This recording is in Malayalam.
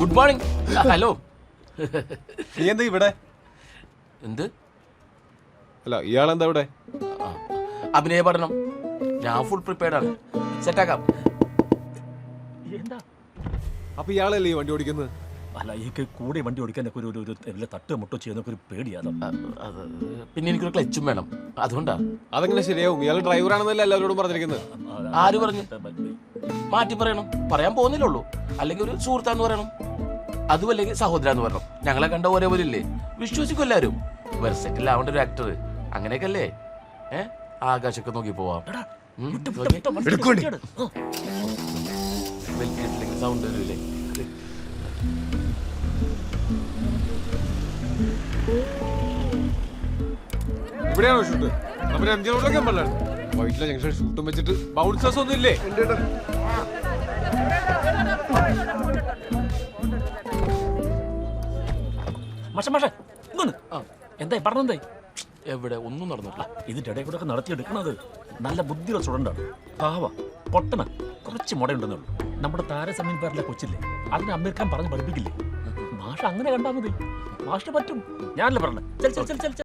Good morning. ഹലോ. നീ എന്താ ഇവിടെ? എന്ത്? അല്ല ഇയാളെന്താ ഇവിടെ? അഭിനയ പഠനം. ഞാൻ ഫുൾ പ്രിപ്പയർഡ് ആണ്. സെറ്റാക്കാം. എന്താ? അപ്പൊ ഇയാളല്ലേ ഈ വണ്ടി ഓടിക്കുന്നത്? അല്ല, ഈ കൂടെ വണ്ടി ഓടിക്കാനൊക്കെ ഒരു തട്ട് മുട്ടോ ചെയ്യുന്നൊക്കെ ഒരു പേടിയാണ്. പിന്നെ എനിക്കൊരു ക്ലച്ചും വേണം, അതുകൊണ്ടാ. അതെങ്ങനെ ശരിയാവും? ഇയാൾ ഡ്രൈവറാണെന്നല്ല എല്ലാവരോടും പറഞ്ഞിരിക്കുന്നത്. ആര് പറഞ്ഞു? മാറ്റി പറയണം. പറയാൻ പോകുന്നില്ലുള്ളൂ. അല്ലെങ്കിൽ ഒരു സുഹൃത്താന്ന് പറയണം, അതും അല്ലെങ്കിൽ സഹോദര എന്ന് പറയണം. ഞങ്ങളെ കണ്ട ഒരേപോലെ ഇല്ലേ? വിശ്വസിക്കും എല്ലാവരും. വെർസറ്റിൽ ആവേണ്ട ഒരു ആക്ടർ അങ്ങനെയൊക്കെ അല്ലേ? ആകാശമൊക്കെ നോക്കി പോവാം. സൗണ്ട് വരില്ലേ? ഇവിടെയാണോ ഷൂട്ട്? നമ്മുടെ എം ജി റോഡിലൊക്കെ പറഞ്ഞാണ് വൈറ്റിലെ ജംഗ്ഷൻ ഷൂട്ടും വെച്ചിട്ട് ബൗൺസേഴ്സ് ഒന്നും ഇല്ലേ? എന്തായി പറഞ്ഞെന്തായി? എവിടെ? ഒന്നും നടന്നിട്ടില്ല. ഇതിന്റെ ഇടയിൽ കൂടെ ഒക്കെ നടത്തിയെടുക്കണത് നല്ല ബുദ്ധിയുള്ള സ്റ്റുഡൻ്റാണ്. പാവ പൊട്ടന, കുറച്ച് മുടയുണ്ടെന്നുള്ളൂ. നമ്മുടെ താരസമീൻ പേരിലെ കൊച്ചില്ലേ, അതിനെ അമീർ ഖാൻ പറഞ്ഞ് പഠിപ്പിക്കില്ലേ? മാഷ് അങ്ങനെ കണ്ടാൽ മതി. മാഷിന് പറ്റും. ഞാനല്ലേ പറഞ്ഞത്.